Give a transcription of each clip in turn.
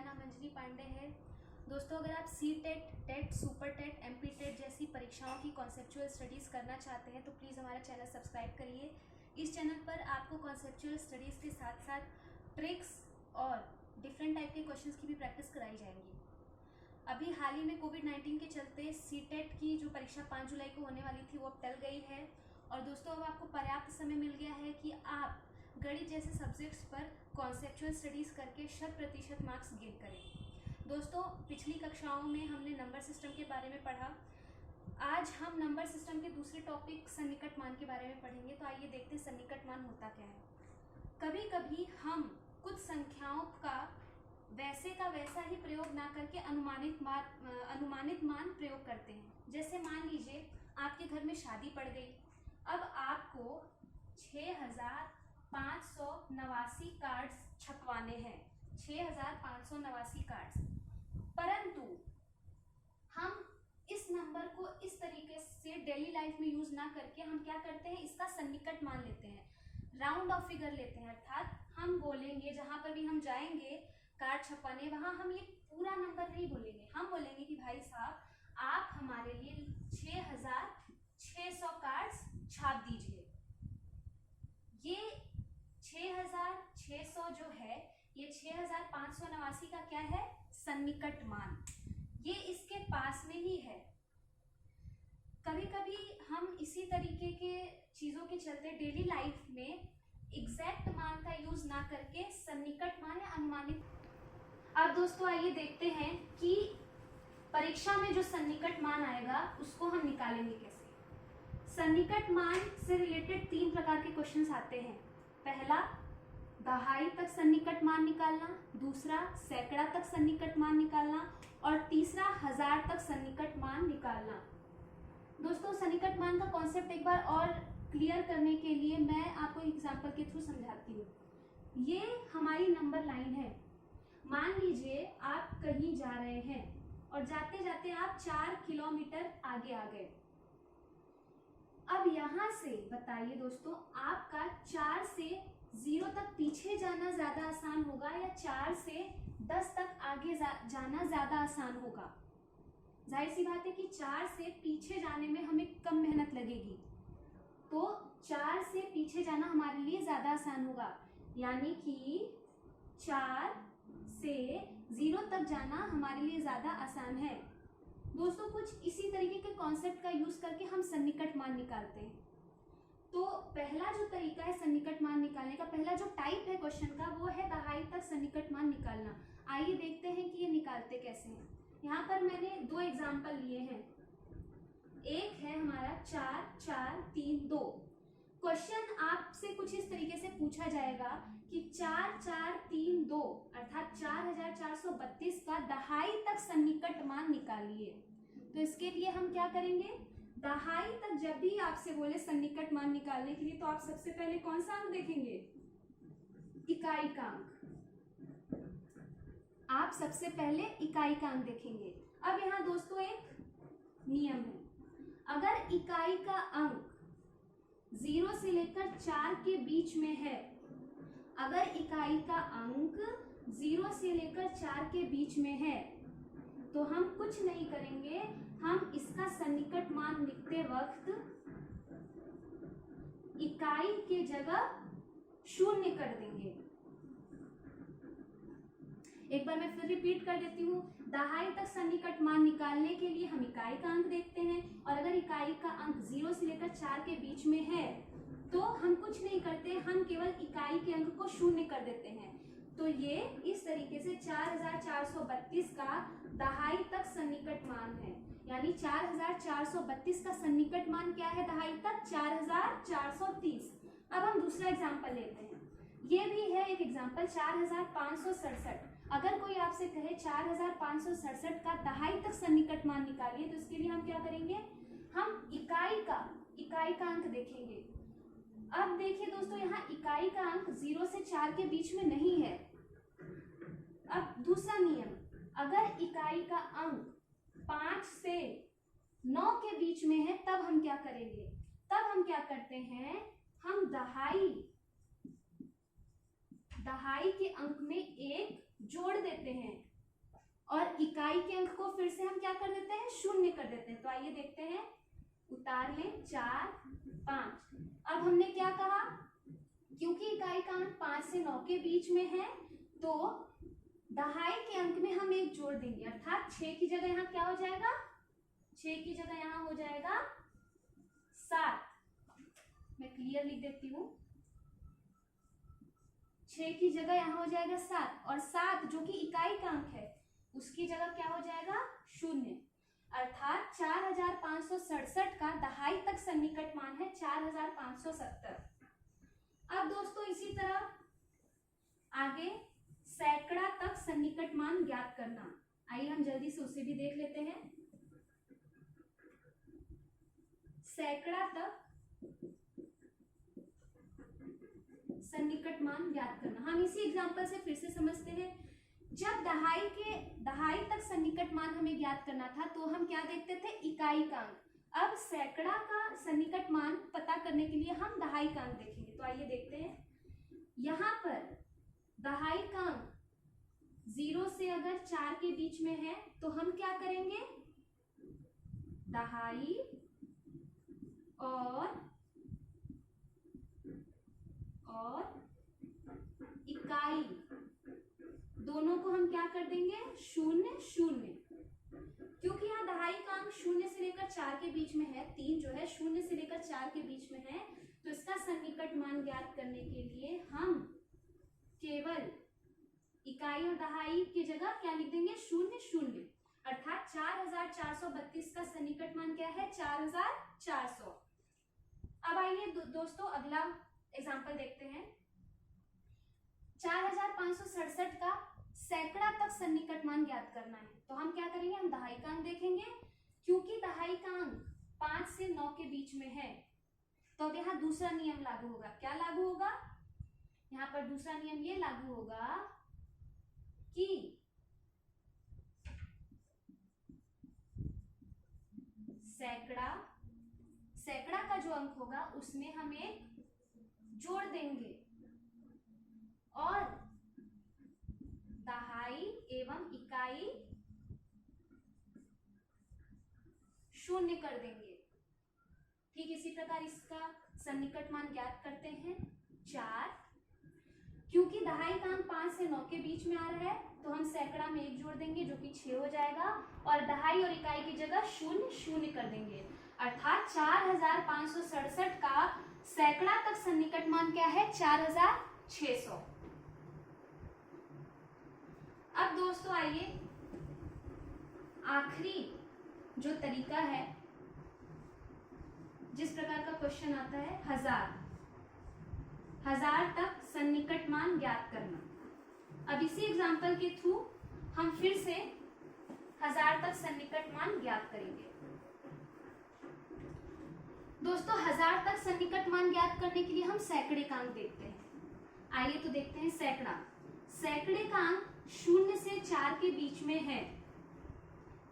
नाम अंजलि पांडे है। दोस्तों, अगर आप C TET, TET, super TET, MP TET जैसी परीक्षाओं की कॉन्सेप्चुअल स्टडीज़ करना चाहते हैं तो प्लीज़ हमारा चैनल सब्सक्राइब करिए। इस चैनल पर आपको कॉन्सेप्चुअल स्टडीज़ के साथ साथ ट्रिक्स और डिफरेंट टाइप के क्वेश्चंस की भी प्रैक्टिस कराई जाएंगी। अभी हाल ही में कोविड-19 के चलते सी टेट की जो परीक्षा 5 जुलाई को होने वाली थी वो अब टल गई है। और दोस्तों, अब आपको पर्याप्त समय मिल गया है कि आप गणित जैसे सब्जेक्ट्स पर कॉन्सेप्चुअल स्टडीज़ करके 100% मार्क्स गेन करें। दोस्तों, पिछली कक्षाओं में हमने नंबर सिस्टम के बारे में पढ़ा। आज हम नंबर सिस्टम के दूसरे टॉपिक सन्निकट मान के बारे में पढ़ेंगे। तो आइए देखते हैं सन्निकट मान होता क्या है। कभी कभी हम कुछ संख्याओं का वैसे का वैसा ही प्रयोग ना करके अनुमानित मान प्रयोग करते हैं। जैसे मान लीजिए आपके घर में शादी पड़ गई। अब आपको 6589 कार्ड्स छपवाने हैं, 6589 कार्ड्स। परंतु हम इस नंबर को इस तरीके से डेली लाइफ में यूज ना करके हम क्या करते हैं, इसका सन्निकट मान लेते हैं, राउंड ऑफ फिगर लेते हैं। अर्थात हम बोलेंगे, जहां पर भी हम जाएंगे कार्ड छपवाने, वहां हम ये पूरा नंबर नहीं बोलेंगे। हम बोलेंगे कि भाई साहब, आप हमारे लिए 6600 कार्ड्स छाप दीजिए। ये 6600 जो है, ये 6589 का क्या है, सन्निकट मान। ये इसके पास में ही है। कभी कभी हम इसी तरीके के चीजों के चलते डेली लाइफ में एग्जैक्ट मान का यूज ना करके सन्निकट मान या अनुमानित। अब दोस्तों आइए देखते हैं कि परीक्षा में जो सन्निकट मान आएगा उसको हम निकालेंगे कैसे। सन्निकट मान से रिलेटेड 3 प्रकार के क्वेश्चंस आते हैं। पहला, दहाई तक सन्निकट मान निकालना। दूसरा, सैकड़ा तक सन्निकट मान निकालना। और तीसरा, 1000 तक सन्निकट मान निकालना। दोस्तों, सन्निकट मान का कॉन्सेप्ट एक बार और क्लियर करने के लिए मैं आपको एग्जांपल के थ्रू समझाती हूँ। ये हमारी नंबर लाइन है। मान लीजिए आप कहीं जा रहे हैं और जाते जाते आप 4 किलोमीटर आगे आ गए। अब यहां से बताइए दोस्तों, आपका 4 से 0 तक पीछे जाना ज्यादा आसान होगा या 4 से 10 तक आगे जाना ज्यादा आसान होगा। जाहिर सी बात है कि 4 से पीछे जाने में हमें कम मेहनत लगेगी, तो 4 से पीछे जाना हमारे लिए ज्यादा आसान होगा। यानी कि 4 से 0 तक जाना हमारे लिए ज्यादा आसान है। दोस्तों, कुछ इसी तरीके के कॉन्सेप्ट का यूज करके हम सन्निकट मान निकालते हैं। तो पहला जो तरीका है सन्निकट मान निकालने का, पहला जो टाइप है क्वेश्चन का, वो है दहाई तक सन्निकट मान निकालना। आइए देखते हैं कि ये निकालते कैसे हैं। यहाँ पर मैंने 2 एग्जाम्पल लिए हैं। एक है हमारा 4 4 3 2। क्वेश्चन आपसे कुछ इस तरीके से पूछा जाएगा कि 4 4 3 2 अर्थात 4432 का दहाई तक सन्निकट मान निकालिए। तो इसके लिए हम क्या करेंगे, दहाई तक जब भी आपसे बोले सन्निकट मान निकालने के लिए, तो आप सबसे पहले कौन सा अंक देखेंगे, इकाई का अंक। आप सबसे पहले इकाई का अंक देखेंगे। अब यहाँ दोस्तों एक नियम है, अगर इकाई का अंक 0 से लेकर 4 के बीच में है, अगर इकाई का अंक 0 से लेकर 4 के बीच में है, तो हम कुछ नहीं करेंगे, हम इसका सन्निकट मान लिखते वक्त इकाई के जगह 0 कर देंगे। एक बार मैं फिर रिपीट कर देती हूँ। दहाई तक सन्निकट मान निकालने के लिए हम इकाई का अंक देखते हैं, और अगर इकाई का अंक 0 से लेकर 4 के बीच में है तो हम कुछ नहीं करते, हम केवल इकाई के अंक को 0 कर देते हैं। तो ये इस तरीके से 4432 का दहाई तक सन्निकट मान है। यानी 4432 का सन्निकट मान क्या है दहाई तक, 4430। अब हम दूसरा एग्जाम्पल लेते हैं। ये भी है एक एग्जाम्पल 4567। अगर कोई आपसे कहे 4567 का दहाई तक सन्निकट मान निकालिए, तो इसके लिए हम क्या करेंगे, हम इकाई का अंक देखेंगे। अब देखिए दोस्तों, यहाँ इकाई का अंक 0 से 4 के बीच में नहीं है। अब दूसरा नियम, अगर इकाई का अंक 5 से 9 के बीच में है, तब हम क्या करेंगे, तब हम क्या करते हैं, हम दहाई के अंक में 1 जोड़ देते हैं। और इकाई के अंक को फिर से हम क्या कर देते हैं, शून्य कर देते हैं। तो आइए देखते हैं, उतार लें 4, 5। अब हमने क्या कहा, क्योंकि इकाई का अंक 5 से 9 के बीच में है तो दहाई के अंक में हम 1 जोड़ देंगे, अर्थात 6 की जगह यहाँ क्या हो जाएगा, 6 की जगह यहाँ हो जाएगा 7। मैं क्लियर लिख देती हूँ, 6 की जगह यहाँ हो जाएगा 7 और 7 जो कि इकाई का अंक है उसकी जगह क्या हो जाएगा, 0। अर्थात 4567 का दहाई तक सन्निकट मान है 4570। अब दोस्तों इसी तरह आगे सैकड़ा तक सन्निकट मान ज्ञात करना, आइए हम जल्दी से उसे भी देख लेते हैं। सैकड़ा तक सन्निकट मान ज्ञात करना, हम इसी एग्जांपल से फिर से समझते हैं। जब दहाई तक सन्निकट मान हमें ज्ञात करना था तो हम क्या देखते थे, इकाई का अंक। अब सैकड़ा का सन्निकट मान पता करने के लिए हम दहाई का अंक देखेंगे। तो आइए देखते हैं, यहाँ पर दहाई का अंक 0 से अगर 4 के बीच में है तो हम क्या करेंगे, दहाई और इकाई दोनों को हम क्या कर देंगे, 0 0। क्योंकि यहाँ दहाई का अंक 0 से लेकर 4 के बीच में है, 3 जो है 0 से लेकर 4 के बीच में है, तो इसका सन्निकट मान ज्ञात करने के लिए हम केवल इकाई और दहाई की जगह क्या लिख देंगे, 0 0। अर्थात 4432 का सन्निकट मान क्या है, 4400। अब आइए दोस्तों अगला एग्जाम्पल देखते हैं। 4567 का सैकड़ा तक सन्निकट मान ज्ञात करना है तो हम क्या करेंगे, हम दहाई का अंक देखेंगे। क्योंकि दहाई का अंक 5 से 9 के बीच में है तो अब यहाँ दूसरा नियम लागू होगा। क्या लागू होगा, यहाँ पर दूसरा नियम ये लागू होगा कि सैकड़ा का जो अंक होगा उसमें हम एक जोड़ देंगे और दहाई एवं इकाई 0 कर देंगे। ठीक इसी प्रकार इसका सन्निकट मान ज्ञात करते हैं 4। क्योंकि दहाई का अंक 5 से 9 के बीच में आ रहा है तो हम सैकड़ा में 1 जोड़ देंगे जो कि 6 हो जाएगा और दहाई और इकाई की जगह 0 0 कर देंगे। अर्थात 4567 का सैकड़ा तक सन्निकट मान क्या है, 4600। अब दोस्तों आइए आखिरी जो तरीका है, जिस प्रकार का क्वेश्चन आता है, 1000 तक सन्निकट मान ज्ञात करना। अब इसी एग्जांपल के थ्रू हम फिर से 1000 तक सन्निकट मान ज्ञात करेंगे। दोस्तों 1000 तक सन्निकट मान ज्ञात करने के लिए हम सैकड़े का अंक देखते हैं। आइए तो देखते हैं सैकड़े का अंक 0 से 4 के बीच में है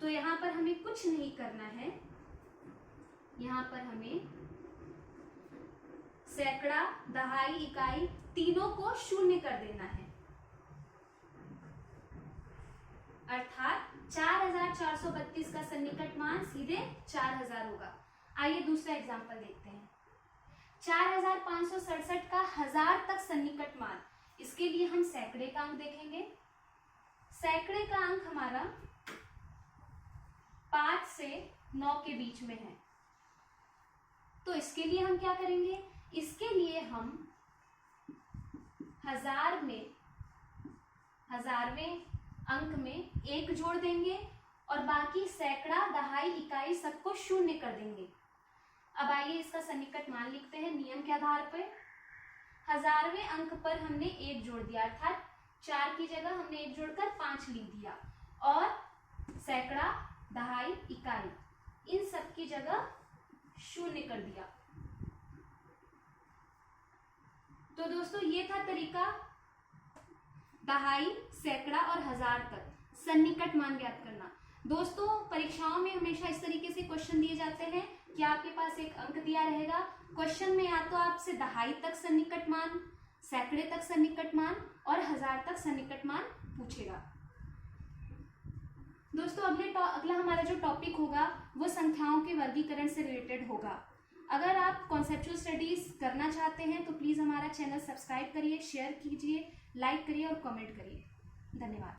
तो यहाँ पर हमें कुछ नहीं करना है, यहाँ पर हमें सैकड़ा, दहाई, इकाई तीनों को 0 कर देना है। अर्थात 4432 का सन्निकट मान सीधे 4000 होगा। आइए दूसरा एग्जांपल देखते हैं। 4567 का 1000 तक सन्निकट मान, इसके लिए हम सैकड़े का अंक देखेंगे। सैकड़े का अंक हमारा 5 से 9 के बीच में है तो इसके लिए हम क्या करेंगे, इसके लिए हम 1000वें अंक में 1 जोड़ देंगे और बाकी सैकड़ा, दहाई, इकाई सबको 0 कर देंगे। अब आइए इसका सन्निकट मान लिखते हैं नियम के आधार पर। 1000वें अंक पर हमने 1 जोड़ दिया, अर्थात 4 की जगह हमने 1 जोड़कर 5 लिख दिया और सैकड़ा, दहाई, इकाई इन सब की जगह 0 कर दिया। तो दोस्तों ये था तरीका दहाई, सैकड़ा और 1000 तक सन्निकट मान ज्ञात करना। दोस्तों परीक्षाओं में हमेशा इस तरीके से क्वेश्चन दिए जाते हैं कि आपके पास एक अंक दिया रहेगा, क्वेश्चन में या तो आपसे दहाई तक सन्निकट मान, सैकड़े तक सन्निकट मान और 1000 तक सन्निकट मान पूछेगा। दोस्तों अगला हमारा जो टॉपिक होगा वो संख्याओं के वर्गीकरण से रिलेटेड होगा। अगर आप कॉन्सेप्चुअल स्टडीज करना चाहते हैं तो प्लीज़ हमारा चैनल सब्सक्राइब करिए, शेयर कीजिए, लाइक करिए और कमेंट करिए। धन्यवाद।